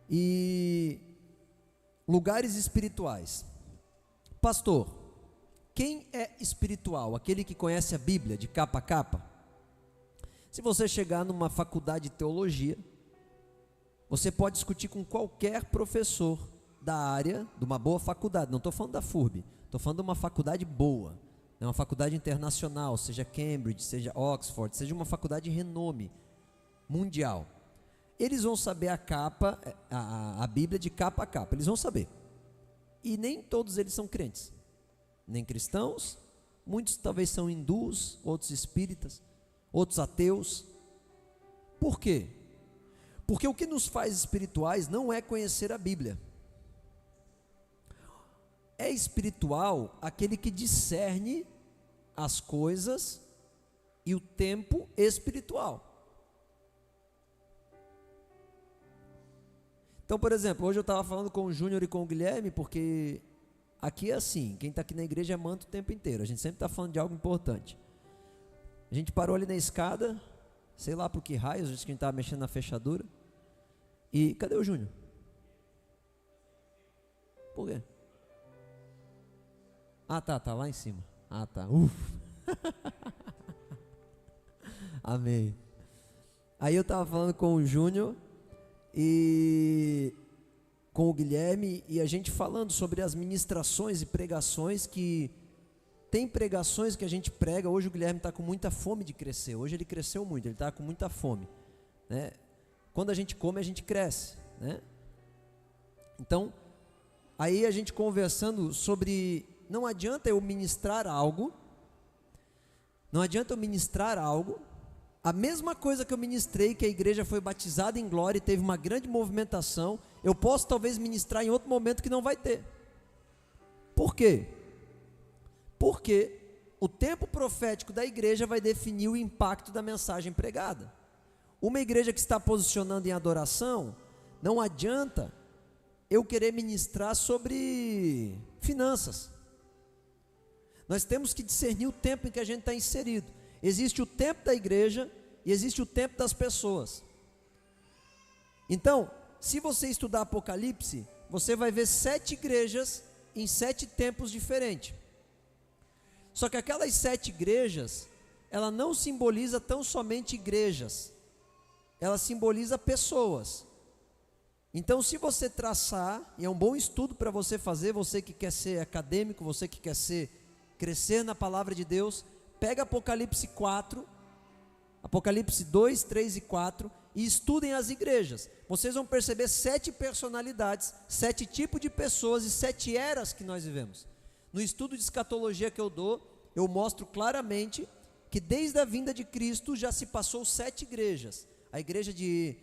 E lugares espirituais. Pastor, quem é espiritual? Aquele que conhece a Bíblia de capa a capa? Se você chegar numa faculdade de teologia, você pode discutir com qualquer professor da área, de uma boa faculdade. Não estou falando da FURB, estou falando de uma faculdade boa, uma faculdade internacional, seja Cambridge, seja Oxford, seja uma faculdade de renome mundial. Eles vão saber a Bíblia de capa a capa, eles vão saber. E nem todos eles são crentes, nem cristãos, muitos talvez são hindus, outros espíritas, outros ateus. Por quê? Porque o que nos faz espirituais não é conhecer a Bíblia. É espiritual aquele que discerne as coisas e o tempo espiritual. Então, por exemplo, hoje eu estava falando com o Júnior e com o Guilherme, porque aqui é assim, quem está aqui na igreja é manto o tempo inteiro, a gente sempre está falando de algo importante. A gente parou ali na escada, sei lá por que raios, acho que a gente estava mexendo na fechadura, e cadê o Júnior? Por quê? Ah, tá lá em cima. Ah, tá, amém. Aí eu estava falando com o Júnior e com o Guilherme, e a gente falando sobre as ministrações e pregações, que tem pregações que a gente prega. Hoje o Guilherme está com muita fome de crescer, hoje ele cresceu muito, ele está com muita fome, né? Quando a gente come, a gente cresce, né? Então, aí a gente conversando sobre, não adianta eu ministrar algo, a mesma coisa que eu ministrei, que a igreja foi batizada em glória e teve uma grande movimentação, eu posso talvez ministrar em outro momento que não vai ter. Por quê? Porque o tempo profético da igreja vai definir o impacto da mensagem pregada. Uma igreja que está posicionando em adoração, não adianta eu querer ministrar sobre finanças. Nós temos que discernir o tempo em que a gente está inserido. Existe o tempo da igreja e existe o tempo das pessoas. Então, se você estudar Apocalipse, você vai ver 7 igrejas em 7 tempos diferentes. Só que aquelas 7 igrejas, ela não simboliza tão somente igrejas, ela simboliza pessoas. Então, se você traçar, e é um bom estudo para você fazer, você que quer ser acadêmico, você que quer crescer na palavra de Deus, pega Apocalipse 4, Apocalipse 2, 3 e 4 e estudem as igrejas. Vocês vão perceber 7 personalidades, 7 tipos de pessoas e 7 eras que nós vivemos. No estudo de escatologia que eu dou, eu mostro claramente que desde a vinda de Cristo já se passou 7 igrejas. A igreja de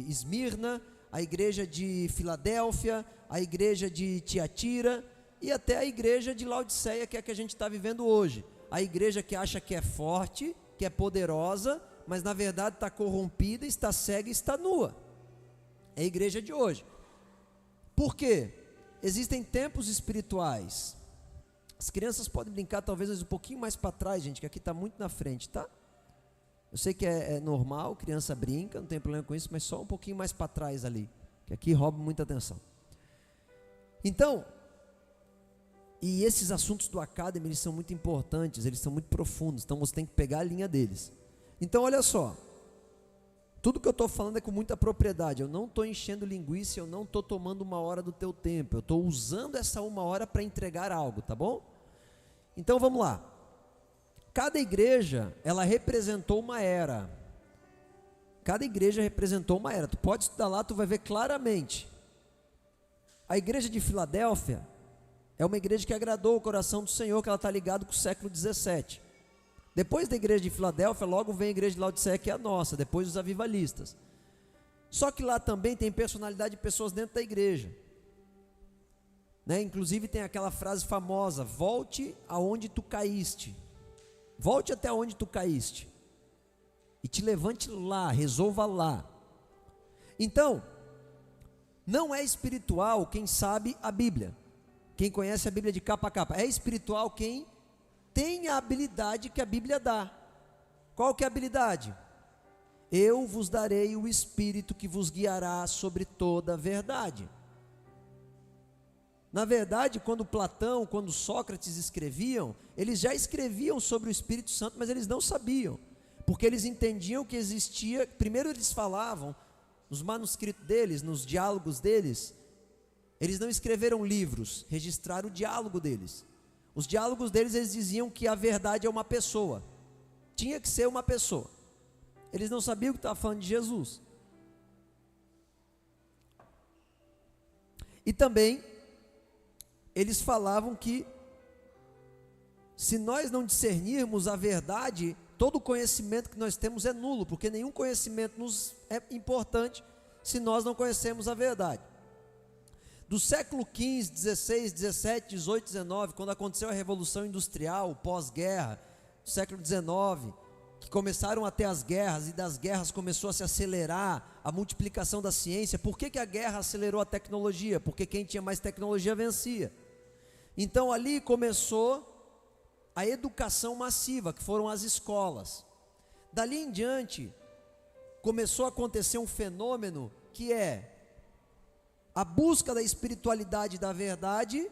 Esmirna, a igreja de Filadélfia, a igreja de Tiatira e até a igreja de Laodiceia, que é a que a gente está vivendo hoje. A igreja que acha que é forte, que é poderosa, mas na verdade está corrompida, está cega e está nua. É a igreja de hoje. Por quê? Existem tempos espirituais. As crianças podem brincar talvez um pouquinho mais para trás, gente, que aqui está muito na frente, tá? Eu sei que é normal, criança brinca, não tem problema com isso, mas só um pouquinho mais para trás ali, que aqui rouba muita atenção. Então, e esses assuntos do Academy, eles são muito importantes, eles são muito profundos, então você tem que pegar a linha deles. Então olha só, tudo que eu estou falando é com muita propriedade, eu não estou enchendo linguiça, eu não estou tomando 1 hora do teu tempo, eu estou usando essa 1 hora para entregar algo, tá bom? Então vamos lá. Cada igreja, ela representou uma era. Cada igreja representou uma era. Tu pode estudar lá, tu vai ver claramente. A igreja de Filadélfia é uma igreja que agradou o coração do Senhor, que ela está ligada com o século 17. Depois da igreja de Filadélfia, logo vem a igreja de Laodiceia, que é a nossa, depois os avivalistas. Só que lá também tem personalidade de pessoas dentro da igreja, né? Inclusive tem aquela frase famosa: volte aonde tu caíste. Volte até onde tu caíste e te levante lá, resolva lá. Então, não é espiritual quem sabe a Bíblia, quem conhece a Bíblia de capa a capa. É espiritual quem tem a habilidade que a Bíblia dá. Qual que é a habilidade? eu vos darei o Espírito que vos guiará sobre toda a verdade. Na verdade, quando Platão, quando Sócrates escreviam, eles já escreviam sobre o Espírito Santo, mas eles não sabiam, porque eles entendiam que existia. Primeiro eles falavam, nos manuscritos deles, nos diálogos deles, eles não escreveram livros, registraram o diálogo deles. Os diálogos deles, eles diziam que a verdade é uma pessoa, tinha que ser uma pessoa. Eles não sabiam que estava falando de Jesus. E também eles falavam que se nós não discernirmos a verdade, todo o conhecimento que nós temos é nulo, porque nenhum conhecimento nos é importante se nós não conhecemos a verdade. Do século XV, XVI, XVII, XVIII, XIX, quando aconteceu a Revolução Industrial, pós-guerra, do século XIX, que começaram a ter as guerras, e das guerras começou a se acelerar a multiplicação da ciência. Por que a guerra acelerou a tecnologia? Porque quem tinha mais tecnologia vencia. Então ali começou a educação massiva, que foram as escolas. Dali em diante, começou a acontecer um fenômeno que é a busca da espiritualidade e da verdade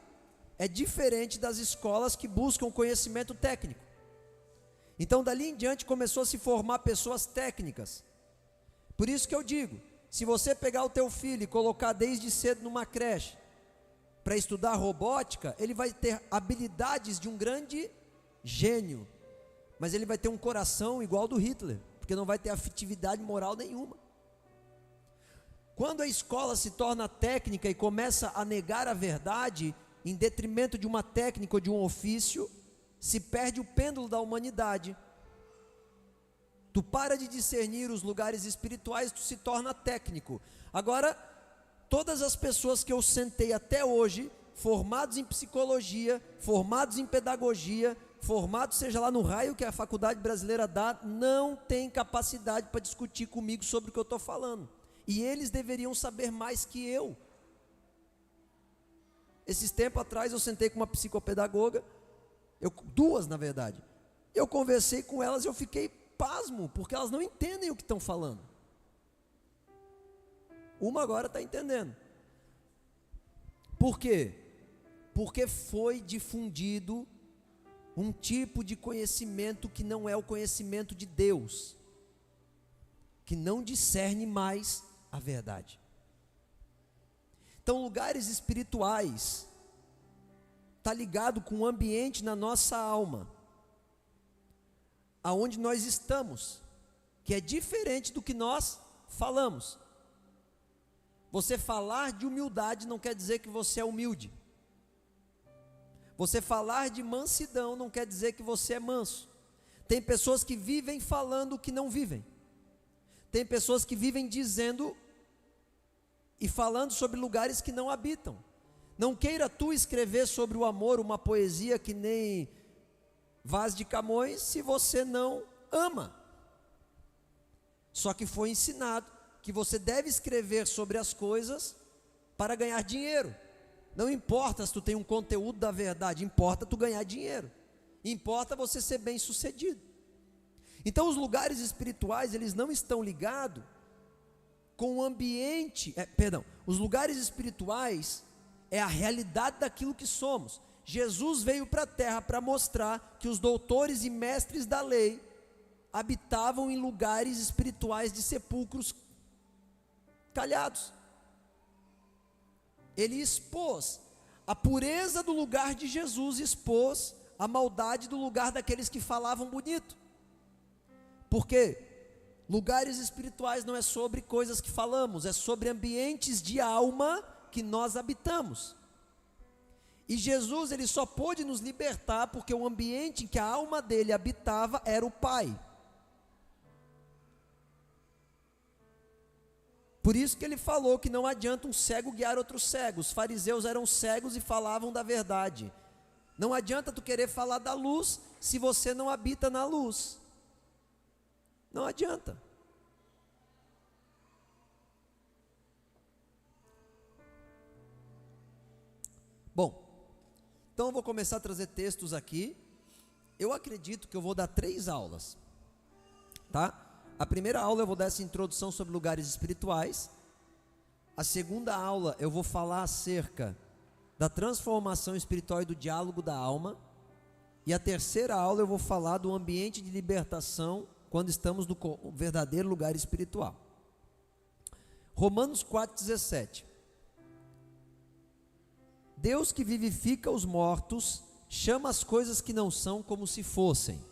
é diferente das escolas que buscam conhecimento técnico. Então dali em diante começou a se formar pessoas técnicas. Por isso que eu digo, se você pegar o teu filho e colocar desde cedo numa creche para estudar robótica, ele vai ter habilidades de um grande gênio, mas ele vai ter um coração igual ao do Hitler, porque não vai ter afetividade moral nenhuma. Quando a escola se torna técnica e começa a negar a verdade, em detrimento de uma técnica ou de um ofício, se perde o pêndulo da humanidade. Tu para de discernir os lugares espirituais, tu se torna técnico. Agora, todas as pessoas que eu sentei até hoje, formados em psicologia, formados em pedagogia, formados seja lá no raio que a faculdade brasileira dá, não tem capacidade para discutir comigo sobre o que eu estou falando. E eles deveriam saber mais que eu. Esses tempos atrás eu sentei com uma psicopedagoga, duas na verdade, eu conversei com elas e eu fiquei pasmo, porque elas não entendem o que estão falando. Uma agora está entendendo. Por quê? Porque foi difundido um tipo de conhecimento que não é o conhecimento de Deus, que não discerne mais a verdade. Então, lugares espirituais está ligado com o ambiente na nossa alma, aonde nós estamos, que é diferente do que nós falamos. Você falar de humildade não quer dizer que você é humilde. Você falar de mansidão não quer dizer que você é manso. Tem pessoas que vivem falando o que não vivem. Tem pessoas que vivem dizendo e falando sobre lugares que não habitam. Não queira tu escrever sobre o amor uma poesia que nem Vaz de Camões, se você não ama. Só que foi ensinado que você deve escrever sobre as coisas para ganhar dinheiro. Não importa se tu tem um conteúdo da verdade, importa tu ganhar dinheiro. Importa você ser bem sucedido. Então os lugares espirituais, eles não estão ligados com o ambiente, os lugares espirituais é a realidade daquilo que somos. Jesus veio para a terra para mostrar que os doutores e mestres da lei habitavam em lugares espirituais de sepulcros calhados. Ele expôs a pureza do lugar de Jesus, expôs a maldade do lugar daqueles que falavam bonito. Porque lugares espirituais não é sobre coisas que falamos, é sobre ambientes de alma que nós habitamos. E Jesus, ele só pôde nos libertar porque o ambiente em que a alma dele habitava era o Pai. Por isso que ele falou que não adianta um cego guiar outro cego. Os fariseus eram cegos e falavam da verdade. Não adianta tu querer falar da luz se você não habita na luz. Não adianta. Bom, então eu vou começar a trazer textos aqui. Eu acredito que eu vou dar 3 aulas, tá? a primeira aula eu vou dar essa introdução sobre lugares espirituais. A segunda aula eu vou falar acerca da transformação espiritual e do diálogo da alma. E a terceira aula eu vou falar do ambiente de libertação quando estamos no verdadeiro lugar espiritual. Romanos 4,17. Deus que vivifica os mortos, chama as coisas que não são como se fossem.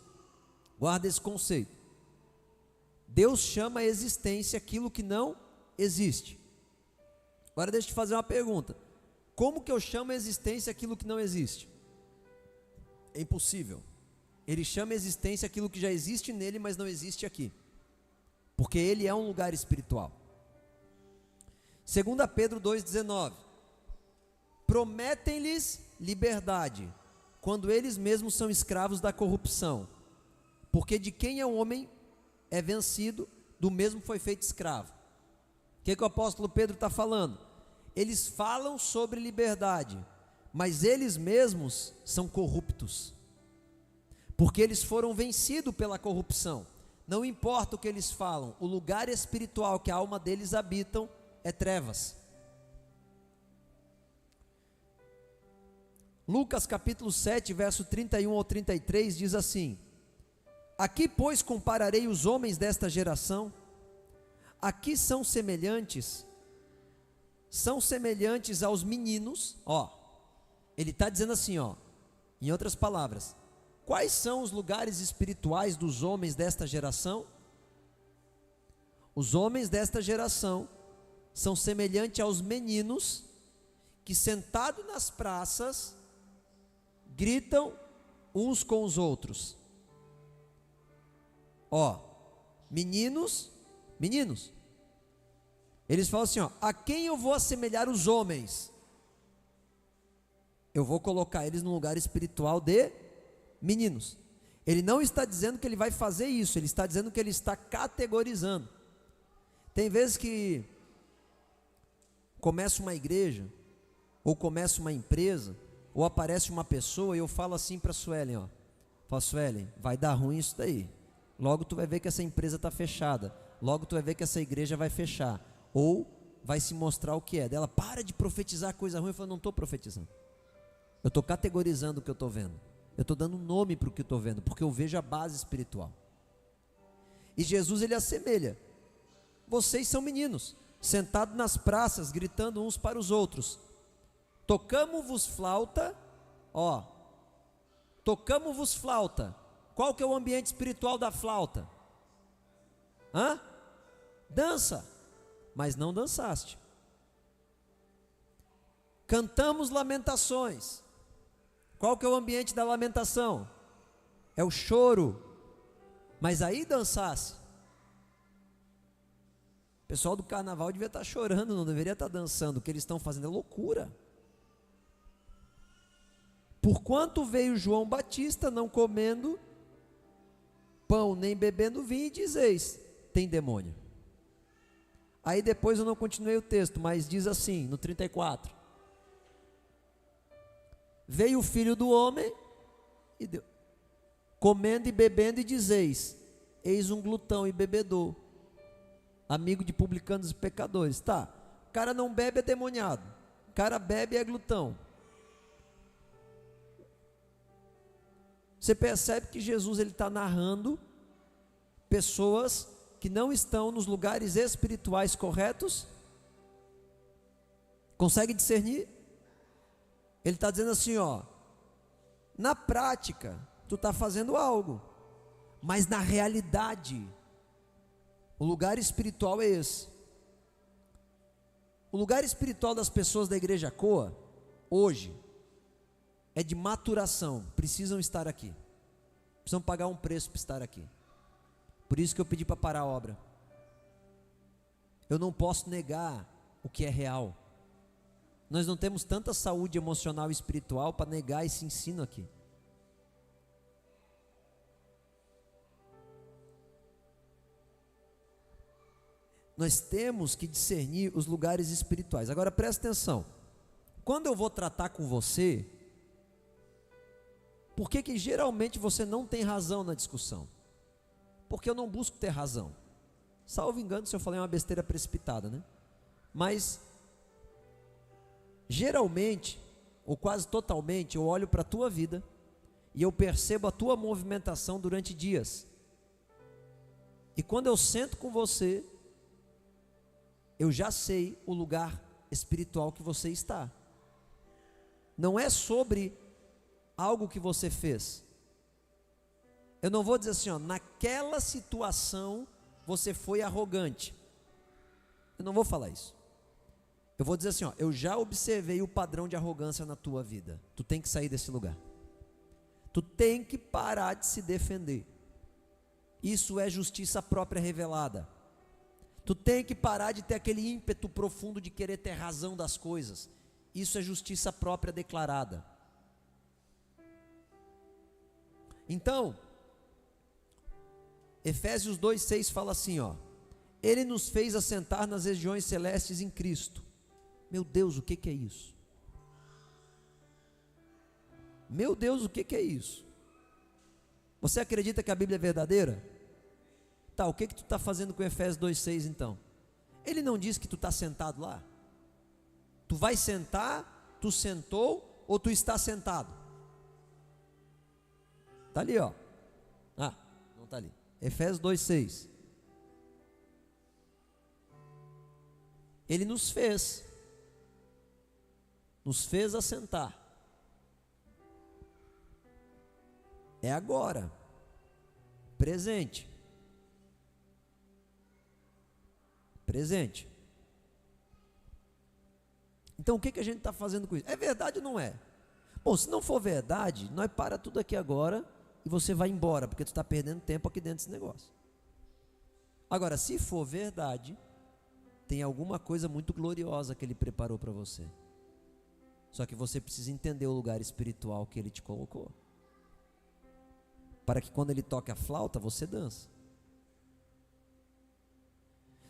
Guarda esse conceito. Deus chama a existência aquilo que não existe. Agora deixa eu te fazer uma pergunta. Como que eu chamo a existência aquilo que não existe? É impossível. Ele chama a existência aquilo que já existe nele, mas não existe aqui. Porque ele é um lugar espiritual. 2 Pedro 2,19. Prometem-lhes liberdade, quando eles mesmos são escravos da corrupção. Porque de quem é o homem é vencido, do mesmo foi feito escravo. O que o apóstolo Pedro está falando? Eles falam sobre liberdade, mas eles mesmos são corruptos, porque eles foram vencidos pela corrupção. Não importa o que eles falam, o lugar espiritual que a alma deles habitam é trevas. Lucas capítulo 7, verso 31 ao 33 diz assim: Aqui pois compararei os homens desta geração, aqui são semelhantes aos meninos. Ele está dizendo assim, em outras palavras, quais são os lugares espirituais dos homens desta geração? Os homens desta geração são semelhantes aos meninos que, sentados nas praças, gritam uns com os outros. Meninos, eles falam assim, a quem eu vou assemelhar os homens? Eu vou colocar eles no lugar espiritual de meninos. Ele não está dizendo que ele vai fazer isso, ele está dizendo que ele está categorizando. Tem vezes que começa uma igreja, ou começa uma empresa, ou aparece uma pessoa, e eu falo assim para a Suelen, falo, Suelen, vai dar ruim isso daí. Logo tu vai ver que essa empresa está fechada, logo tu vai ver que essa igreja vai fechar, ou vai se mostrar o que é. Dela, para de profetizar coisa ruim. Eu falo, não estou profetizando, eu estou categorizando o que eu estou vendo, eu estou dando um nome para o que eu estou vendo, porque eu vejo a base espiritual. E Jesus ele assemelha, vocês são meninos, sentados nas praças, gritando uns para os outros, tocamos-vos flauta, tocamos-vos flauta. Qual que é o ambiente espiritual da flauta? Dança, mas não dançaste. Cantamos lamentações. Qual que é o ambiente da lamentação? É o choro, mas aí dançasse. O pessoal do carnaval devia estar chorando, não deveria estar dançando. O que eles estão fazendo é loucura. Porquanto veio João Batista, não comendo pão nem bebendo vinho, e dizeis, tem demônio. Aí depois eu não continuei o texto, mas diz assim, no 34. Veio o Filho do Homem, e deu, comendo e bebendo, e dizeis, eis um glutão e bebedor, amigo de publicanos e pecadores. O cara não bebe, é demoniado. O cara bebe, é glutão. Você percebe que Jesus ele está narrando pessoas que não estão nos lugares espirituais corretos? Consegue discernir? Ele está dizendo assim, na prática, tu está fazendo algo, mas na realidade, o lugar espiritual é esse. O lugar espiritual das pessoas da igreja Coa, hoje, é de maturação, precisam estar aqui, precisam pagar um preço para estar aqui. Por isso que eu pedi para parar a obra. Eu não posso negar o que é real. Nós não temos tanta saúde emocional e espiritual para negar esse ensino aqui. Nós temos que discernir os lugares espirituais. Agora presta atenção, quando eu vou tratar com você, por que geralmente você não tem razão na discussão? Porque eu não busco ter razão, Salvo engano, se eu falei uma besteira precipitada, né? Mas, geralmente, ou quase totalmente, eu olho para a tua vida e eu percebo a tua movimentação durante dias. E quando eu sento com você, eu já sei o lugar espiritual que você está. Não é sobre algo que você fez. Eu não vou dizer assim, ó, naquela situação você foi arrogante. Eu não vou falar isso. Eu vou dizer assim, ó, eu já observei o padrão de arrogância na tua vida. Tu tem que sair desse lugar. Tu tem que parar de se defender. Isso é justiça própria revelada. Tu tem que parar de ter aquele ímpeto profundo de querer ter razão das coisas. Isso é justiça própria declarada. Então, Efésios 2:6 fala assim, ó: Ele nos fez assentar nas regiões celestes em Cristo. Meu Deus, o que é isso? Meu Deus, o que é isso? Você acredita que a Bíblia é verdadeira? Tá, o que tu está fazendo com Efésios 2:6 então? Ele não diz que tu está sentado lá? Tu vai sentar, tu sentou ou tu está sentado? Está ali, ó. Ah, não está ali. Efésios 2:6. Ele nos fez assentar. É agora, presente. Presente. Então o que a gente está fazendo com isso? É verdade ou não é? Bom, se não for verdade, nós para tudo aqui agora e você vai embora, porque tu está perdendo tempo aqui dentro desse negócio. Agora, se for verdade, tem alguma coisa muito gloriosa que Ele preparou para você. Só que você precisa entender o lugar espiritual que Ele te colocou, para que quando Ele toque a flauta, você dança.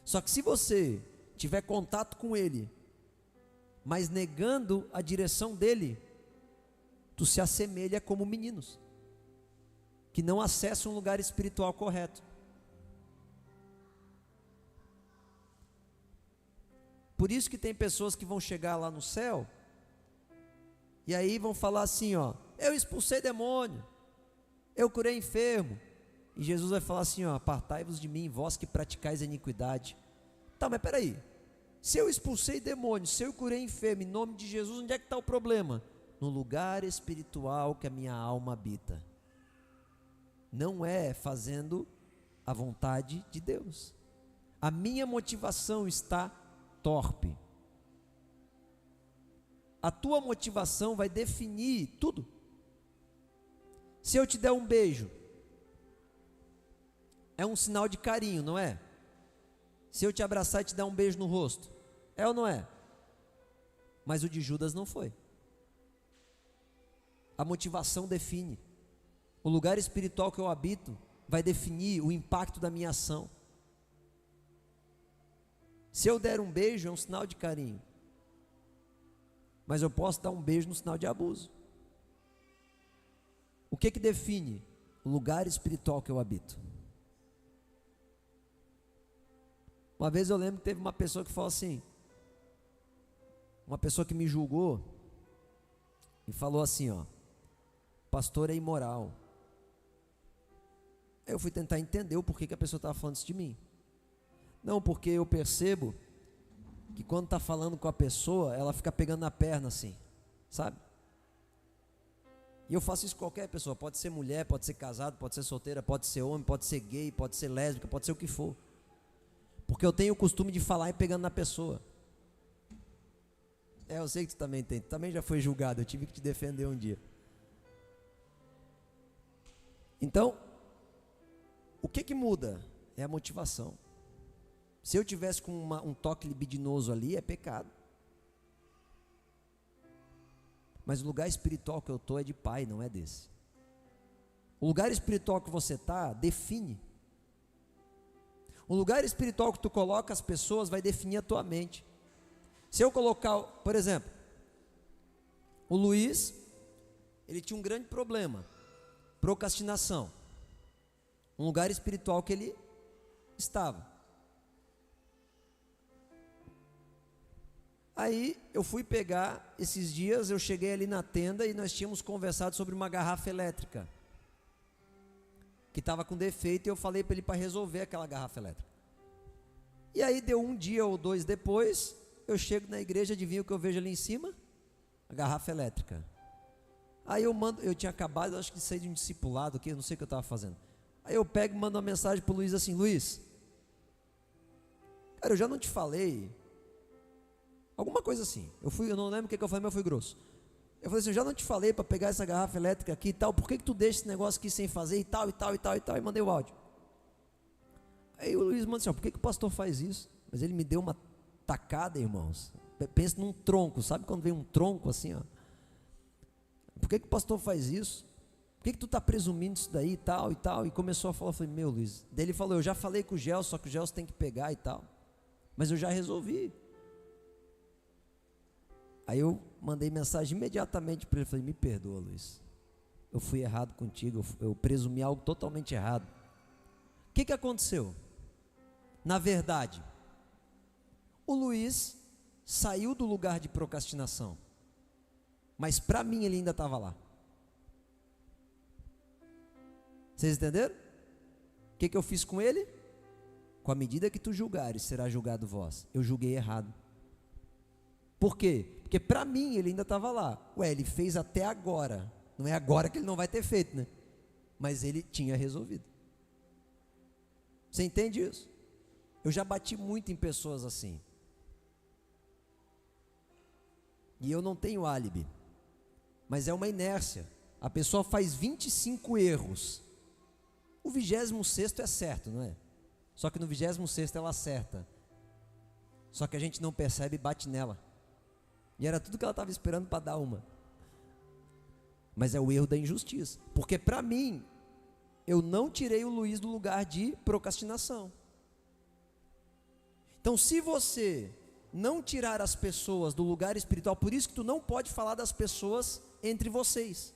Só que se você tiver contato com Ele, mas negando a direção dEle, tu se assemelha como meninos que não acessam um lugar espiritual correto. Por isso que tem pessoas que vão chegar lá no céu e aí vão falar assim, ó: eu expulsei demônio, eu curei enfermo. E Jesus vai falar assim, ó: apartai-vos de mim, vós que praticais a iniquidade. Tá, mas peraí, se eu expulsei demônio, se eu curei enfermo em nome de Jesus, onde é que está o problema? No lugar espiritual que a minha alma habita. Não é fazendo a vontade de Deus. A minha motivação está torpe. A tua motivação vai definir tudo. Se eu te der um beijo, é um sinal de carinho, não é? Se eu te abraçar e te dar um beijo no rosto, é ou não é? Mas o de Judas não foi. A motivação define. O lugar espiritual que eu habito vai definir o impacto da minha ação. Se eu der um beijo, é um sinal de carinho, mas eu posso dar um beijo no sinal de abuso. O que define o lugar espiritual que eu habito? Uma vez eu lembro que teve uma pessoa que falou assim, uma pessoa que me julgou e falou assim, ó: pastor é imoral. Eu fui tentar entender o porquê que a pessoa estava falando isso de mim. Não, porque eu percebo que quando está falando com a pessoa, ela fica pegando na perna assim, sabe? E eu faço isso com qualquer pessoa, pode ser mulher, pode ser casado, pode ser solteira, pode ser homem, pode ser gay, pode ser lésbica, pode ser o que for. Porque eu tenho o costume de falar e pegando na pessoa. Eu sei que tu também tem, tu também já foi julgado, eu tive que te defender um dia. Então, o que muda? É a motivação. Se eu tivesse com um toque libidinoso ali, é pecado. Mas o lugar espiritual que eu estou é de pai, não é desse. O lugar espiritual que você está, define. O lugar espiritual que tu coloca as pessoas vai definir a tua mente. Se eu colocar, por exemplo, o Luiz, ele tinha um grande problema, procrastinação. Um lugar espiritual que ele estava. Aí eu fui pegar, esses dias eu cheguei ali na tenda e nós tínhamos conversado sobre uma garrafa elétrica que estava com defeito, e eu falei para ele para resolver aquela garrafa elétrica. E aí deu um dia ou dois depois, eu chego na igreja, adivinha o que eu vejo ali em cima? A garrafa elétrica. Aí eu tinha acabado, acho que de sair de um discipulado aqui, eu não sei o que eu estava fazendo. Aí eu pego e mando uma mensagem para o Luiz assim: Luiz, cara, eu já não te falei, alguma coisa assim, eu não lembro o que eu falei, mas eu fui grosso. Eu falei assim: eu já não te falei para pegar essa garrafa elétrica aqui e tal, por que tu deixa esse negócio aqui sem fazer e tal, e tal, e tal, e tal, e mandei o áudio. Aí o Luiz manda assim: ó, por que o pastor faz isso? Mas ele me deu uma tacada, irmãos. Pensa num tronco, sabe quando vem um tronco assim, ó? Por que o pastor faz isso? Por que tu está presumindo isso daí e tal, e tal? E começou a falar, eu falei: meu Luiz, daí ele falou: eu já falei com o Gelson, só que o Gelson tem que pegar e tal, mas eu já resolvi. Aí eu mandei mensagem imediatamente para ele, falei: me perdoa, Luiz, eu fui errado contigo, eu presumi algo totalmente errado. O que aconteceu? Na verdade, o Luiz saiu do lugar de procrastinação, mas para mim ele ainda estava lá. Vocês entenderam? O que eu fiz com ele? Com a medida que tu julgares, será julgado vós. Eu julguei errado. Por quê? Porque para mim ele ainda estava lá. Ué, ele fez até agora. Não é agora que ele não vai ter feito, né? Mas ele tinha resolvido. Você entende isso? Eu já bati muito em pessoas assim. E eu não tenho álibi. Mas é uma inércia. A pessoa faz 25 erros. O 26º é certo, não é? Só que no 26º ela acerta. Só que a gente não percebe e bate nela. E era tudo que ela estava esperando para dar uma. Mas é o erro da injustiça. Porque para mim, eu não tirei o Luiz do lugar de procrastinação. Então, se você não tirar as pessoas do lugar espiritual, por isso que tu não pode falar das pessoas entre vocês.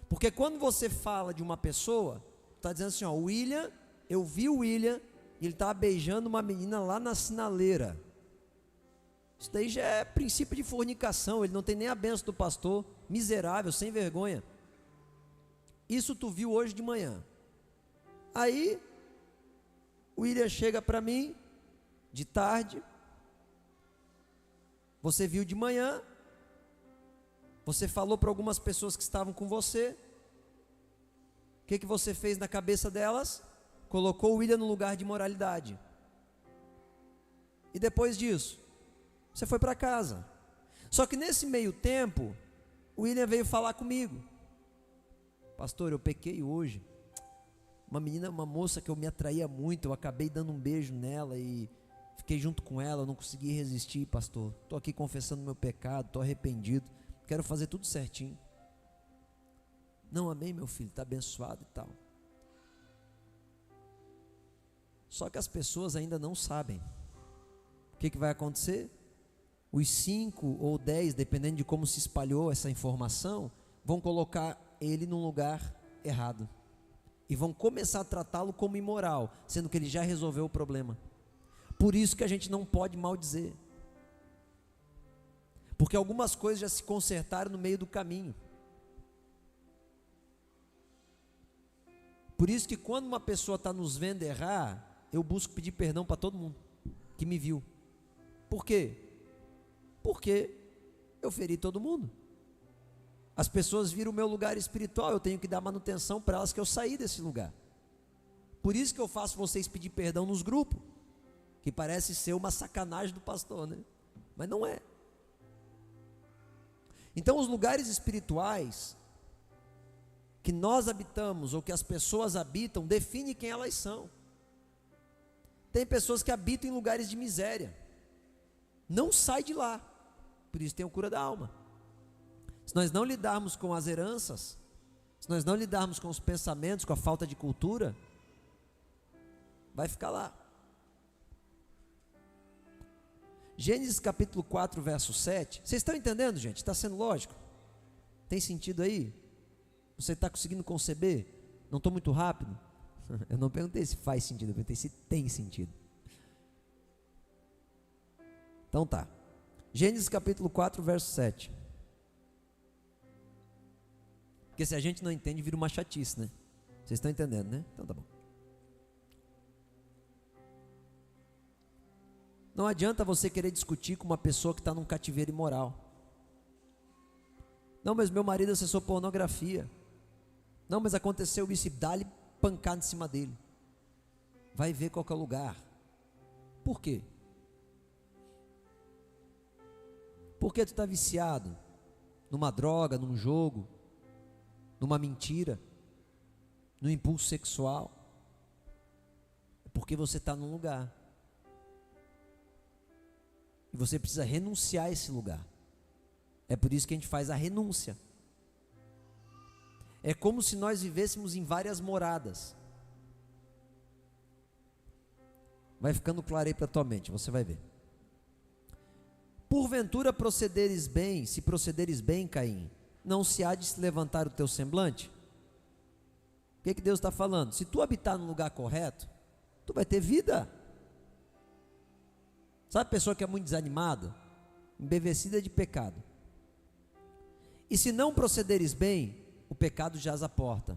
Porque quando você fala de uma pessoa, está dizendo assim: ó, o William, eu vi o William, e ele estava beijando uma menina lá na sinaleira. Isso daí já é princípio de fornicação, ele não tem nem a bênção do pastor, miserável, sem vergonha. Isso tu viu hoje de manhã. Aí, o William chega para mim, de tarde, você viu de manhã, você falou para algumas pessoas que estavam com você, o que você fez na cabeça delas? Colocou o William no lugar de moralidade. E depois disso, você foi para casa. Só que nesse meio tempo, o William veio falar comigo: pastor, eu pequei hoje. Uma moça que eu me atraía muito, eu acabei dando um beijo nela e fiquei junto com ela, eu não consegui resistir, pastor. Estou aqui confessando meu pecado, estou arrependido, quero fazer tudo certinho. Não, amém, meu filho, está abençoado e tal. Só que as pessoas ainda não sabem. O que vai acontecer? Os 5 ou 10, dependendo de como se espalhou essa informação, vão colocar ele num lugar errado. E vão começar a tratá-lo como imoral, sendo que ele já resolveu o problema. Por isso que a gente não pode maldizer. Porque algumas coisas já se consertaram no meio do caminho. Por isso que quando uma pessoa está nos vendo errar, eu busco pedir perdão para todo mundo que me viu. Por quê? Porque eu feri todo mundo. As pessoas viram o meu lugar espiritual, eu tenho que dar manutenção para elas que eu saí desse lugar. Por isso que eu faço vocês pedir perdão nos grupos, que parece ser uma sacanagem do pastor, né? Mas não é. Então os lugares espirituais que nós habitamos ou que as pessoas habitam define quem elas são. Tem pessoas que habitam em lugares de miséria, não sai de lá, por isso tem o cura da alma. Se nós não lidarmos com as heranças, se nós não lidarmos com os pensamentos, com a falta de cultura, vai ficar lá. Gênesis capítulo 4, verso 7, vocês estão entendendo, gente? Está sendo lógico? Tem sentido aí? Você está conseguindo conceber? Não estou muito rápido? Eu não perguntei se faz sentido, eu perguntei se tem sentido. Então tá. Gênesis capítulo 4, verso 7. Porque se a gente não entende, vira uma chatice, né? Vocês estão entendendo, né? Então tá bom. Não adianta você querer discutir com uma pessoa que está num cativeiro imoral. Não, mas meu marido acessou pornografia. Não, mas aconteceu isso, e dá-lhe pancada em cima dele. Vai ver qual que é o lugar. Por quê? Porque tu está viciado numa droga, num jogo, numa mentira, no impulso sexual. É porque você está num lugar. E você precisa renunciar a esse lugar. É por isso que a gente faz a renúncia. É como se nós vivêssemos em várias moradas. Vai ficando claro aí para a tua mente, você vai ver. Porventura procederes bem, se procederes bem, Caim, não se há de se levantar o teu semblante? O que Deus está falando? Se tu habitar no lugar correto, tu vai ter vida. Sabe a pessoa que é muito desanimada? Embevecida de pecado. E se não procederes bem, o pecado jaz à porta.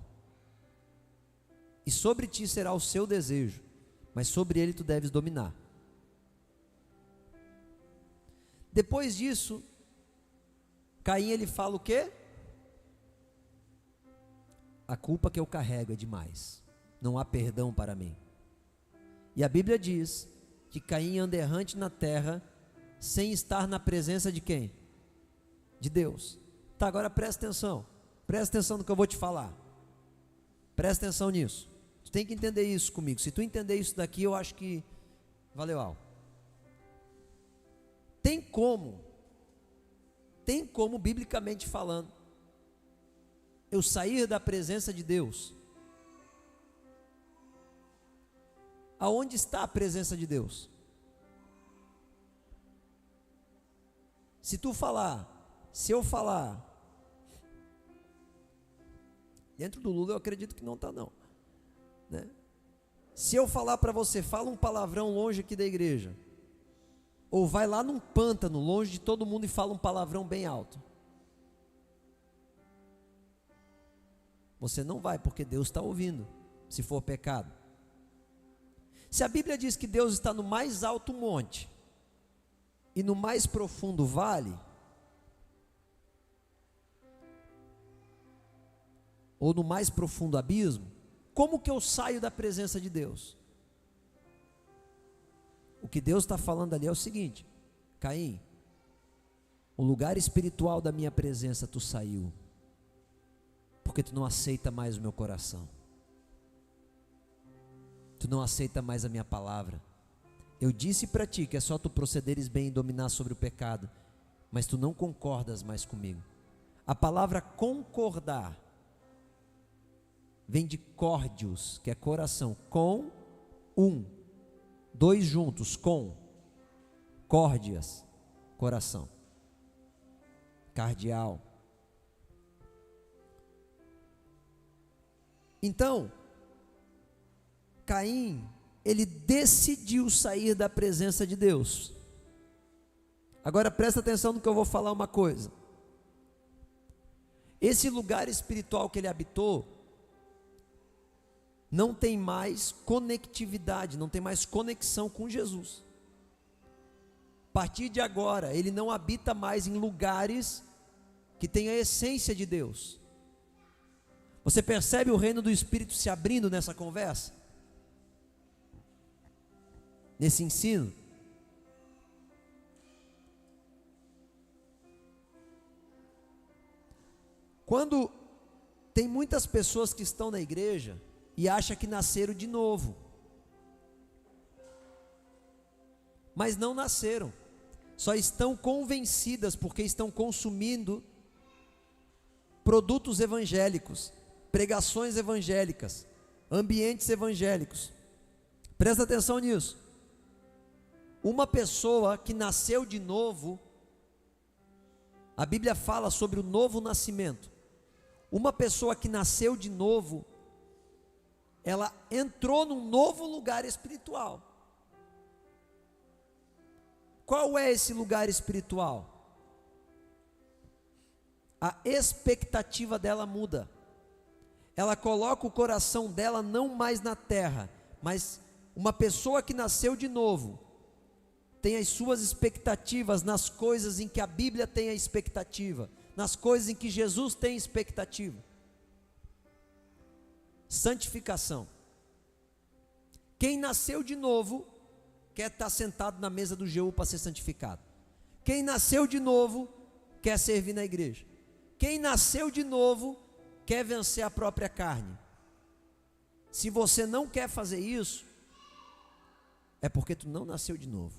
E sobre ti será o seu desejo, mas sobre ele tu deves dominar. Depois disso, Caim ele fala o quê? A culpa que eu carrego é demais. Não há perdão para mim. E a Bíblia diz que Caim anda errante na terra, sem estar na presença de quem? De Deus. Tá, agora presta atenção no que eu vou te falar, presta atenção nisso, tu tem que entender isso comigo, se tu entender isso daqui, eu acho que valeu algo. Tem como, biblicamente falando, eu sair da presença de Deus? Aonde está a presença de Deus? Se eu falar, dentro do Lula eu acredito que não está não, né? Se eu falar para você, fala um palavrão longe aqui da igreja, ou vai lá num pântano, longe de todo mundo, e fala um palavrão bem alto, você não vai, porque Deus está ouvindo, se for pecado. Se a Bíblia diz que Deus está no mais alto monte e no mais profundo vale, ou no mais profundo abismo, como que eu saio da presença de Deus? O que Deus está falando ali é o seguinte: Caim, o lugar espiritual da minha presença tu saiu, porque tu não aceita mais o meu coração, tu não aceita mais a minha palavra. Eu disse para ti que é só tu procederes bem e dominar sobre o pecado, mas tu não concordas mais comigo. A palavra concordar vem de córdios, que é coração, com dois juntos, com córdias, coração, cardial. Então, Caim, ele decidiu sair da presença de Deus. Agora presta atenção no que eu vou falar uma coisa. Esse lugar espiritual que ele habitou não tem mais conectividade, não tem mais conexão com Jesus. A partir de agora, ele não habita mais em lugares que têm a essência de Deus. Você percebe o reino do Espírito se abrindo nessa conversa? Nesse ensino? Quando tem muitas pessoas que estão na igreja e acham que nasceram de novo, mas não nasceram, só estão convencidas porque estão consumindo produtos evangélicos, pregações evangélicas, ambientes evangélicos. Presta atenção nisso. Uma pessoa que nasceu de novo, a Bíblia fala sobre o novo nascimento. Uma pessoa que nasceu de novo, ela entrou num novo lugar espiritual. Qual é esse lugar espiritual? A expectativa dela muda. Ela coloca o coração dela não mais na terra, mas uma pessoa que nasceu de novo tem as suas expectativas nas coisas em que a Bíblia tem a expectativa, nas coisas em que Jesus tem expectativa. Santificação. Quem nasceu de novo quer estar sentado na mesa do Jeú para ser santificado. Quem nasceu de novo quer servir na igreja. Quem nasceu de novo quer vencer a própria carne. Se você não quer fazer isso, é porque tu não nasceu de novo.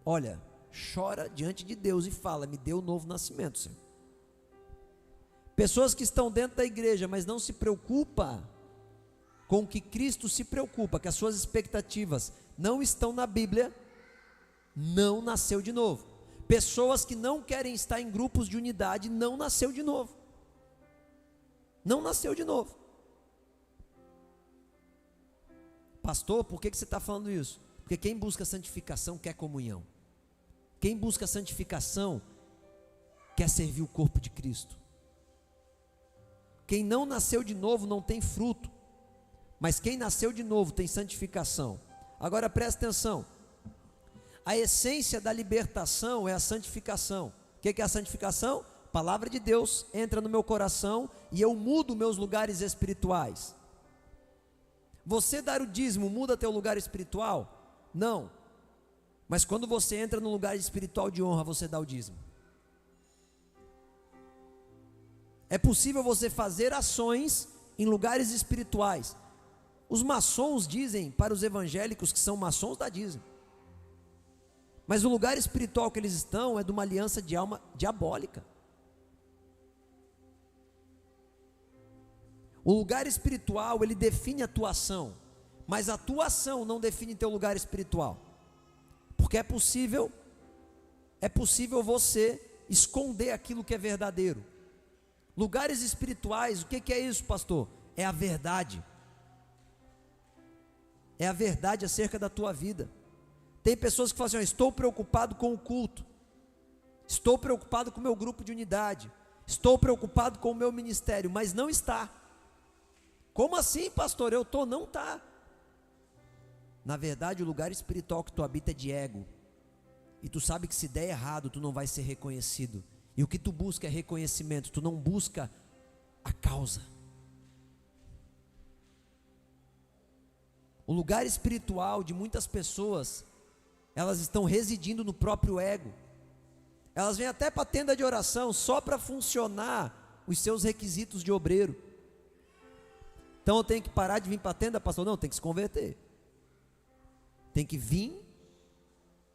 Olha, chora diante de Deus e fala: me dê o novo nascimento, Senhor. Pessoas que estão dentro da igreja, mas não se preocupa com o que Cristo se preocupa, que as suas expectativas não estão na Bíblia, não nasceu de novo. Pessoas que não querem estar em grupos de unidade, não nasceu de novo. Não nasceu de novo. Pastor, por que você está falando isso? Porque quem busca santificação quer comunhão. Quem busca santificação quer servir o corpo de Cristo. Quem não nasceu de novo não tem fruto, mas quem nasceu de novo tem santificação. Agora presta atenção, a essência da libertação é a santificação. O que é a santificação? A palavra de Deus entra no meu coração e eu mudo meus lugares espirituais. Você dar o dízimo muda teu lugar espiritual? Não, mas quando você entra no lugar espiritual de honra, você dá o dízimo. É possível você fazer ações em lugares espirituais. Os maçons dizem para os evangélicos que são maçons da dízimo, mas o lugar espiritual que eles estão é de uma aliança de alma diabólica. O lugar espiritual, ele define a tua ação, mas a tua ação não define teu lugar espiritual, porque é possível você esconder aquilo que é verdadeiro. Lugares espirituais, o que é isso, pastor? É a verdade. É a verdade acerca da tua vida. Tem pessoas que falam assim: estou preocupado com o culto, estou preocupado com o meu grupo de unidade, estou preocupado com o meu ministério, mas não está. Como assim, pastor? Eu estou, não está. Na verdade, o lugar espiritual que tu habita é de ego, e tu sabe que se der errado, tu não vai ser reconhecido, e o que tu busca é reconhecimento, tu não busca a causa. O lugar espiritual de muitas pessoas, elas estão residindo no próprio ego. Elas vêm até para a tenda de oração só para funcionar os seus requisitos de obreiro. Então eu tenho que parar de vir para a tenda, pastor? Não, tem que se converter. Tem que vir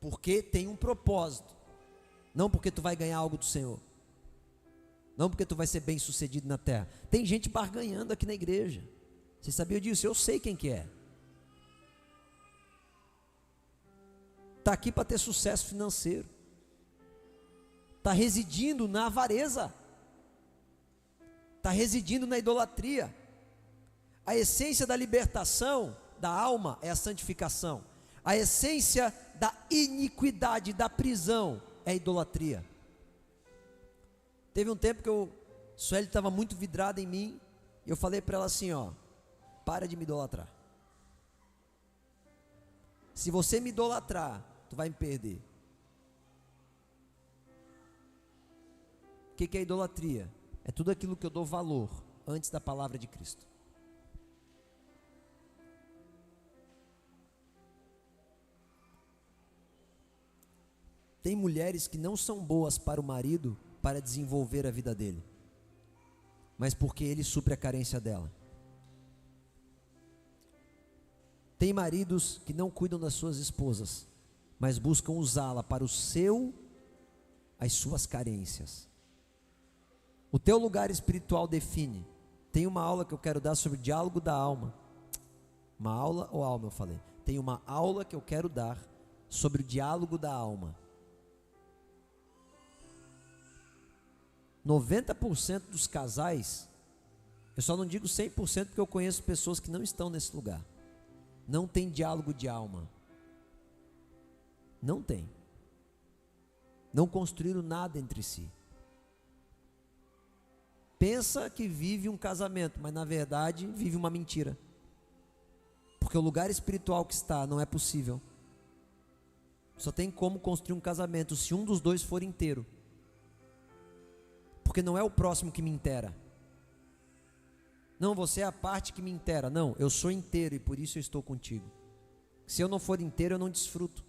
porque tem um propósito, não porque tu vai ganhar algo do Senhor, não porque tu vai ser bem sucedido na terra. Tem gente barganhando aqui na igreja. Você sabia disso? Eu sei quem que é. Está aqui para ter sucesso financeiro, está residindo na avareza, está residindo na idolatria. A essência da libertação da alma é a santificação. A essência da iniquidade, da prisão, é a idolatria. Teve um tempo que Sueli estava muito vidrada em mim, e eu falei para ela assim: para de me idolatrar. Se você me idolatrar, tu vai me perder. O que é idolatria? É tudo aquilo que eu dou valor antes da palavra de Cristo. Tem mulheres que não são boas para o marido para desenvolver a vida dele, mas porque ele supre a carência dela. Tem maridos que não cuidam das suas esposas, mas buscam usá-la para as suas carências. O teu lugar espiritual define. Tem uma aula que eu quero dar sobre o diálogo da alma. Uma aula ou alma, eu falei. Tem uma aula que eu quero dar sobre o diálogo da alma. 90% dos casais, eu só não digo 100% porque eu conheço pessoas que não estão nesse lugar, não tem diálogo de alma. Não tem. Não construíram nada entre si. Pensa que vive um casamento, mas na verdade vive uma mentira. Porque o lugar espiritual que está não é possível. Só tem como construir um casamento se um dos dois for inteiro. Porque não é o próximo que me inteira. Não, você é a parte que me inteira. Não, eu sou inteiro e por isso eu estou contigo. Se eu não for inteiro, eu não desfruto.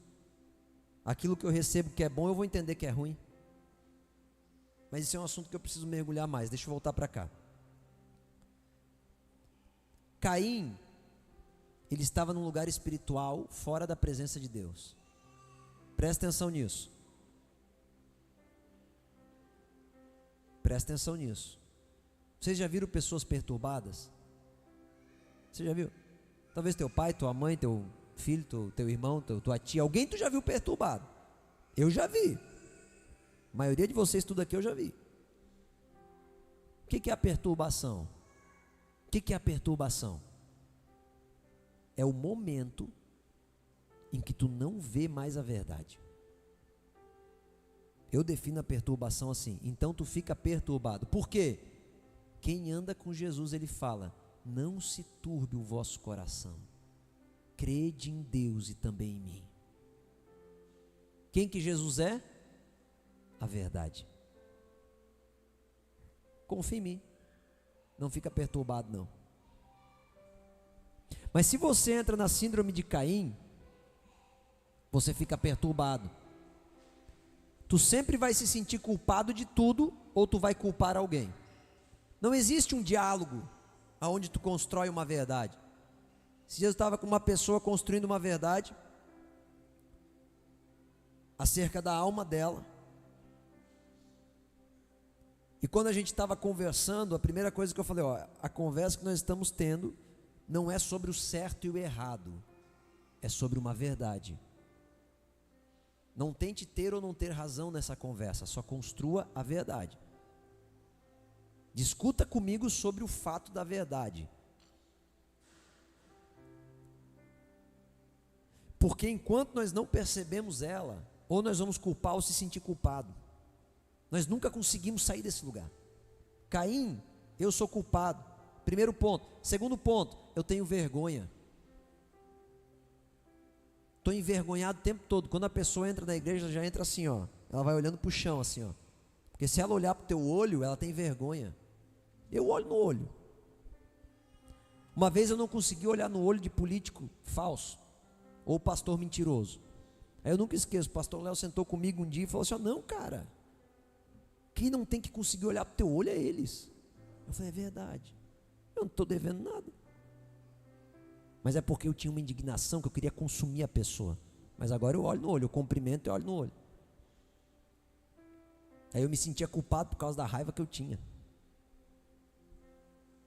Aquilo que eu recebo que é bom, eu vou entender que é ruim. Mas isso é um assunto que eu preciso mergulhar mais. Deixa eu voltar para cá. Caim, ele estava num lugar espiritual fora da presença de Deus. Presta atenção nisso. Presta atenção nisso. Vocês já viram pessoas perturbadas? Você já viu? Talvez teu pai, tua mãe, teu filho, teu irmão, tua tia, alguém tu já viu perturbado. Eu já vi. A maioria de vocês tudo aqui eu já vi. O que é a perturbação? O que é a perturbação? É o momento em que tu não vê mais a verdade. Eu defino a perturbação assim. Então tu fica perturbado. Por quê? Quem anda com Jesus, ele fala: não se turbe o vosso coração. Crede em Deus e também em mim. Quem que Jesus é? A verdade. Confia em mim. Não fica perturbado não. Mas se você entra na síndrome de Caim, você fica perturbado. Tu sempre vai se sentir culpado de tudo, ou tu vai culpar alguém. Não existe um diálogo aonde tu constrói uma verdade. Se eu estava com uma pessoa construindo uma verdade acerca da alma dela, e quando a gente estava conversando, a primeira coisa que eu falei, a conversa que nós estamos tendo não é sobre o certo e o errado, é sobre uma verdade. Não tente ter ou não ter razão nessa conversa, só construa a verdade. Discuta comigo sobre o fato da verdade. Porque enquanto nós não percebemos ela, ou nós vamos culpar ou se sentir culpado. Nós nunca conseguimos sair desse lugar. Caim, eu sou culpado. Primeiro ponto. Segundo ponto, eu tenho vergonha. Estou envergonhado o tempo todo. Quando a pessoa entra na igreja, ela já entra assim, ó. Ela vai olhando para o chão assim, ó. Porque se ela olhar para o teu olho, ela tem vergonha. Eu olho no olho. Uma vez eu não consegui olhar no olho de político falso, ou pastor mentiroso. Aí eu nunca esqueço, o pastor Léo sentou comigo um dia e falou assim, não cara, quem não tem que conseguir olhar para o teu olho é eles. Eu falei, é verdade, eu não estou devendo nada. Mas é porque eu tinha uma indignação que eu queria consumir a pessoa. Mas agora eu olho no olho, eu cumprimento e olho no olho. Aí eu me sentia culpado por causa da raiva que eu tinha.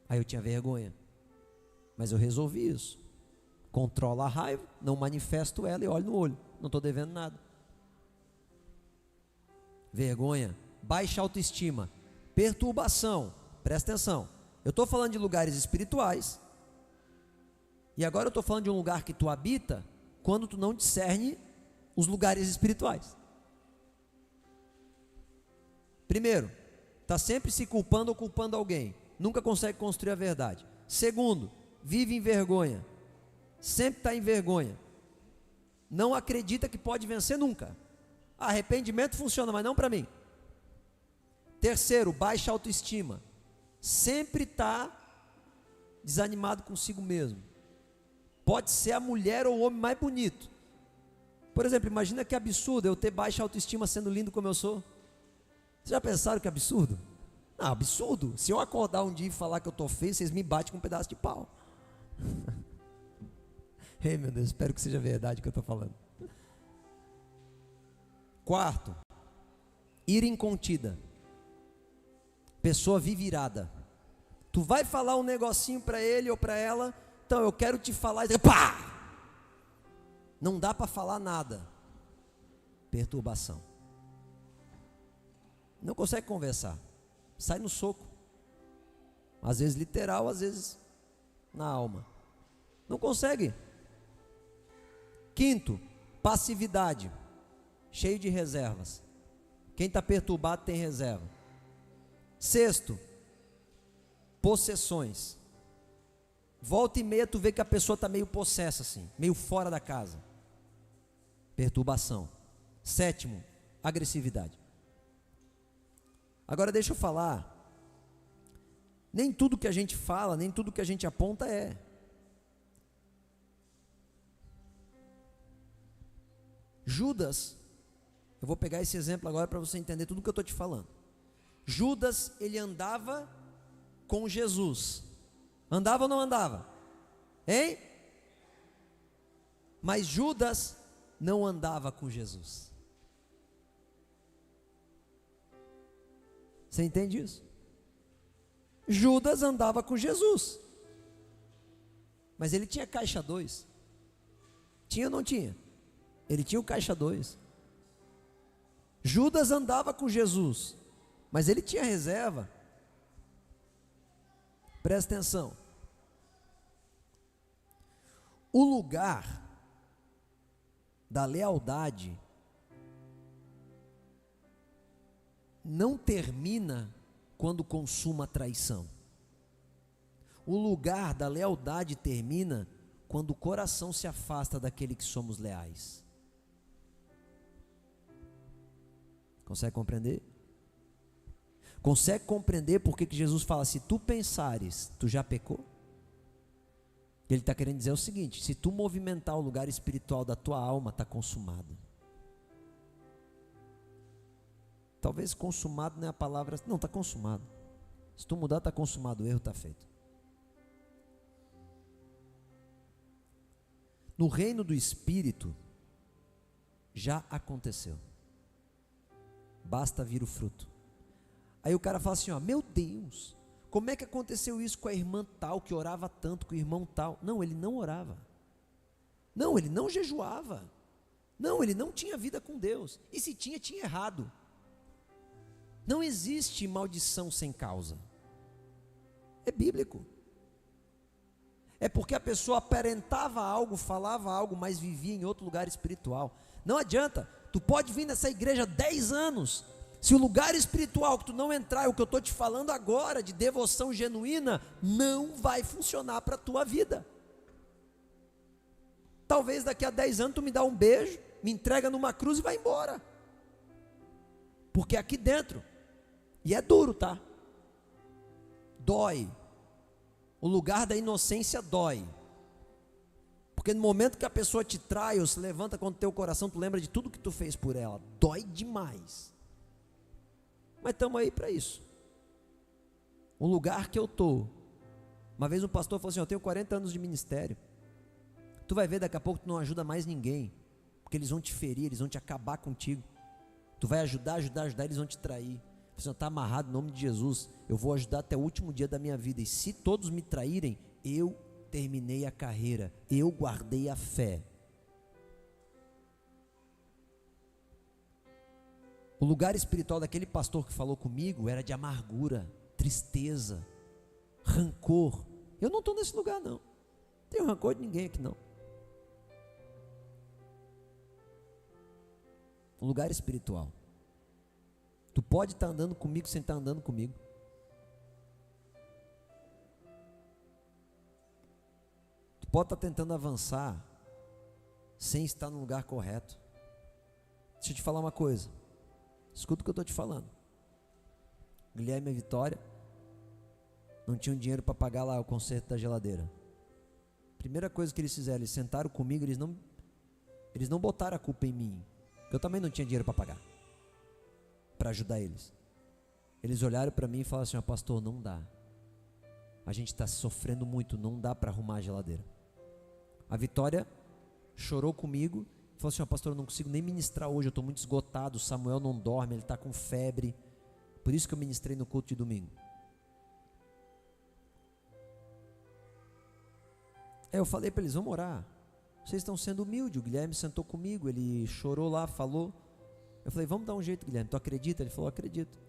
Aí eu tinha vergonha. Mas eu resolvi isso. Controlo a raiva, não manifesto ela e olho no olho. Não estou devendo nada. Vergonha, baixa autoestima, perturbação. Presta atenção. Eu estou falando de lugares espirituais. E agora eu estou falando de um lugar que tu habita quando tu não discerne os lugares espirituais. Primeiro, está sempre se culpando ou culpando alguém. Nunca consegue construir a verdade. Segundo, vive em vergonha. Sempre está em vergonha. Não acredita que pode vencer nunca. Arrependimento funciona, mas não para mim. Terceiro, baixa autoestima. Sempre está desanimado consigo mesmo. Pode ser a mulher ou o homem mais bonito. Por exemplo, imagina que absurdo eu ter baixa autoestima sendo lindo como eu sou. Vocês já pensaram que é absurdo? Não, absurdo. Se eu acordar um dia e falar que eu estou feio, vocês me batem com um pedaço de pau. Ei, meu Deus, espero que seja verdade o que eu estou falando. Quarto, ira incontida. Pessoa vive irada. Tu vai falar um negocinho para ele ou para ela, então eu quero te falar, e pá! Não dá para falar nada. Perturbação. Não consegue conversar. Sai no soco. Às vezes literal, às vezes na alma. Não consegue. Quinto, passividade. Cheio de reservas. Quem está perturbado tem reserva. Sexto, possessões. Volta e meia tu vê que a pessoa está meio possessa assim, meio fora da casa. Perturbação. Sétimo, agressividade. Agora deixa eu falar. Nem tudo que a gente fala, nem tudo que a gente aponta é. Judas, eu vou pegar esse exemplo agora para você entender tudo que eu estou te falando. Judas, ele andava com Jesus. Andava ou não andava? Hein? Mas Judas não andava com Jesus. Você entende isso? Judas andava com Jesus. Mas ele tinha caixa 2. Tinha ou não tinha? Ele tinha o caixa 2. Judas andava com Jesus, mas ele tinha reserva. Presta atenção. O lugar da lealdade não termina quando consuma a traição. O lugar da lealdade termina quando o coração se afasta daquele que somos leais. Consegue compreender? Consegue compreender por que Jesus fala, se tu pensares, tu já pecou? Ele está querendo dizer o seguinte, se tu movimentar o lugar espiritual da tua alma, está consumado. Talvez consumado não é a palavra, não, está consumado. Se tu mudar, está consumado, o erro está feito. No reino do Espírito, já aconteceu. Basta vir o fruto. Aí o cara fala assim, ó, meu Deus, como é que aconteceu isso com a irmã tal, que orava tanto, com o irmão tal? Não, ele não orava. Não, ele não jejuava. Não, ele não tinha vida com Deus. E se tinha, tinha errado. Não existe maldição sem causa. É bíblico. É porque a pessoa aparentava algo, falava algo, mas vivia em outro lugar espiritual. Não adianta. Tu pode vir nessa igreja 10 anos, se o lugar espiritual que tu não entrar, é o que eu estou te falando agora, de devoção genuína, não vai funcionar para a tua vida. Talvez daqui a 10 anos tu me dá um beijo, me entrega numa cruz e vai embora. Porque aqui dentro, e é duro, tá? Dói. O lugar da inocência dói. Porque no momento que a pessoa te trai ou se levanta contra o teu coração, tu lembra de tudo que tu fez por ela. Dói demais. Mas estamos aí para isso. O lugar que eu estou. Uma vez um pastor falou assim, eu tenho 40 anos de ministério. Tu vai ver daqui a pouco tu não ajuda mais ninguém. Porque eles vão te ferir, eles vão te acabar contigo. Tu vai ajudar, eles vão te trair. Você está amarrado em nome de Jesus. Eu vou ajudar até o último dia da minha vida. E se todos me traírem, eu terminei a carreira, eu guardei a fé. O lugar espiritual daquele pastor que falou comigo era de amargura, tristeza, rancor. Eu não estou nesse lugar não, não tenho rancor de ninguém aqui não. Um lugar espiritual. Tu pode estar andando comigo sem estar andando comigo. Pode estar tentando avançar sem estar no lugar correto. Deixa eu te falar uma coisa. Escuta o que eu estou te falando. Guilherme e Vitória não tinham dinheiro para pagar lá o conserto da geladeira. Primeira coisa que eles fizeram, eles sentaram comigo, eles não botaram a culpa em mim. Eu também não tinha dinheiro para pagar, para ajudar eles. Eles olharam para mim e falaram assim, pastor, não dá. A gente está sofrendo muito, não dá para arrumar a geladeira. A Vitória chorou comigo, falou assim, pastor, eu não consigo nem ministrar hoje, eu estou muito esgotado, o Samuel não dorme, ele está com febre, por isso que eu ministrei no culto de domingo. Aí eu falei para eles, vamos orar, vocês estão sendo humildes, o Guilherme sentou comigo, ele chorou lá, falou, eu falei, vamos dar um jeito, Guilherme, tu acredita? Ele falou, acredito.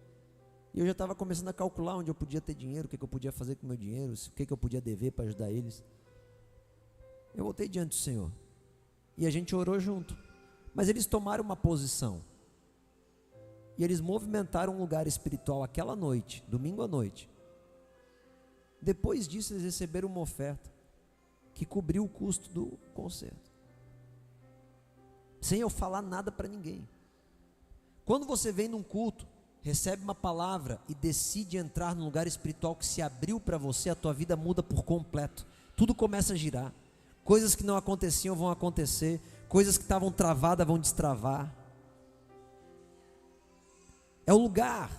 E eu já estava começando a calcular onde eu podia ter dinheiro, o que eu podia fazer com o meu dinheiro, o que eu podia dever para ajudar eles. Eu voltei diante do Senhor. E a gente orou junto. Mas eles tomaram uma posição. E eles movimentaram um lugar espiritual aquela noite, domingo à noite. Depois disso, eles receberam uma oferta que cobriu o custo do concerto, sem eu falar nada para ninguém. Quando você vem num culto, recebe uma palavra e decide entrar num lugar espiritual que se abriu para você, a tua vida muda por completo. Tudo começa a girar. Coisas que não aconteciam vão acontecer. Coisas que estavam travadas vão destravar. É o lugar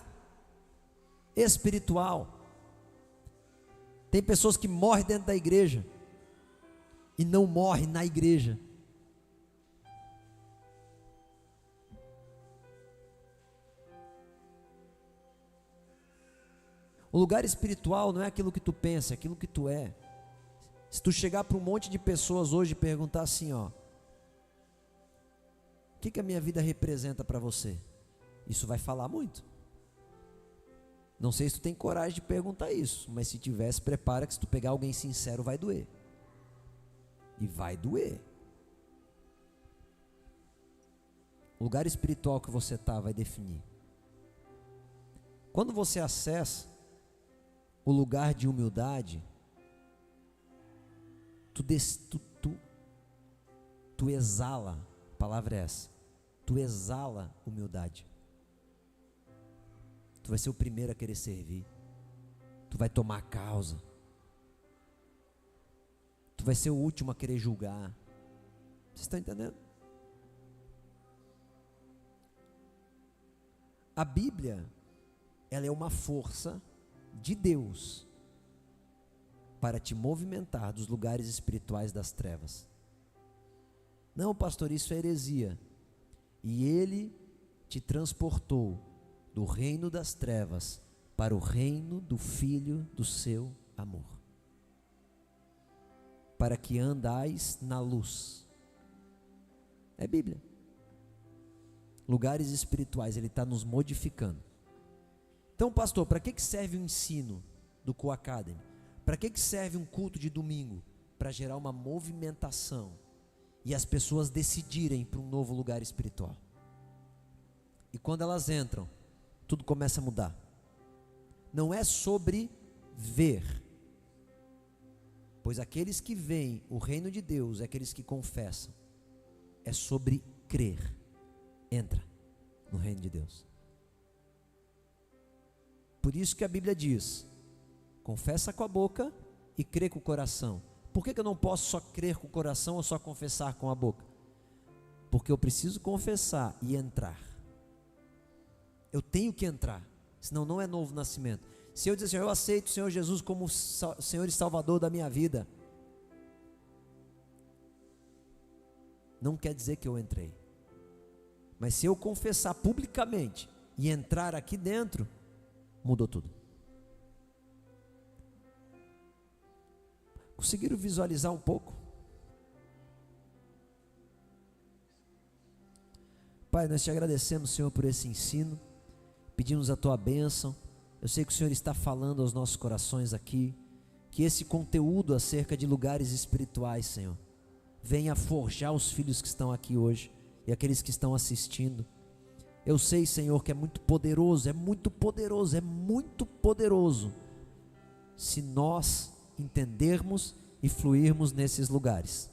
espiritual. Tem pessoas que morrem dentro da igreja e não morrem na igreja. O lugar espiritual não é aquilo que tu pensa, é aquilo que tu é. Se tu chegar para um monte de pessoas hoje e perguntar assim, ó, o que a minha vida representa para você? Isso vai falar muito. Não sei se tu tem coragem de perguntar isso, mas se tivesse, prepara que se tu pegar alguém sincero vai doer. E vai doer. O lugar espiritual que você está vai definir. Quando você acessa o lugar de humildade, tu exala, a palavra é essa, tu exala humildade. Tu vai ser o primeiro a querer servir, tu vai tomar a causa, tu vai ser o último a querer julgar. Vocês estão entendendo? A Bíblia, ela é uma força de Deus para te movimentar dos lugares espirituais das trevas. Não, pastor, isso é heresia. E Ele te transportou do reino das trevas para o reino do Filho do seu amor, para que andais na luz. É Bíblia. Lugares espirituais, Ele está nos modificando. Então, pastor, para que serve o ensino do Co-Academy? Para que serve um culto de domingo? Para gerar uma movimentação e as pessoas decidirem para um novo lugar espiritual. E quando elas entram, tudo começa a mudar. Não é sobre ver, pois aqueles que veem o reino de Deus, aqueles que confessam, é sobre crer. Entra no reino de Deus. Por isso que a Bíblia diz, confessa com a boca e crê com o coração. Por que eu não posso só crer com o coração ou só confessar com a boca? Porque eu preciso confessar e entrar. Eu tenho que entrar, senão não é novo nascimento. Se eu dizer assim, eu aceito o Senhor Jesus como Senhor e Salvador da minha vida, não quer dizer que eu entrei. Mas se eu confessar publicamente e entrar aqui dentro, mudou tudo. Conseguiram visualizar um pouco? Pai, nós te agradecemos, Senhor, por esse ensino. Pedimos a tua bênção. Eu sei que o Senhor está falando aos nossos corações aqui. Que esse conteúdo acerca de lugares espirituais, Senhor, venha forjar os filhos que estão aqui hoje e aqueles que estão assistindo. Eu sei, Senhor, que é muito poderoso, é muito poderoso, é muito poderoso, se nós entendermos e fluirmos nesses lugares.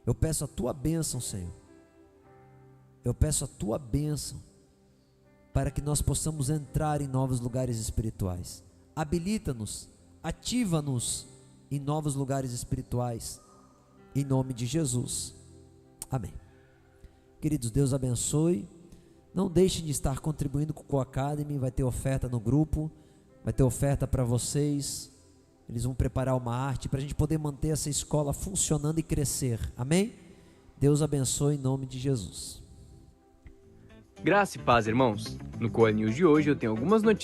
Eu peço a tua bênção, Senhor. Eu peço a tua bênção para que nós possamos entrar em novos lugares espirituais. Habilita-nos, ativa-nos em novos lugares espirituais, em nome de Jesus. Amém. Queridos, Deus abençoe. Não deixem de estar contribuindo com o Co-Academy. Vai ter oferta no grupo, vai ter oferta para vocês. Eles vão preparar uma arte para a gente poder manter essa escola funcionando e crescer. Amém? Deus abençoe em nome de Jesus. Graça e paz, irmãos. No Coa News de hoje eu tenho algumas notícias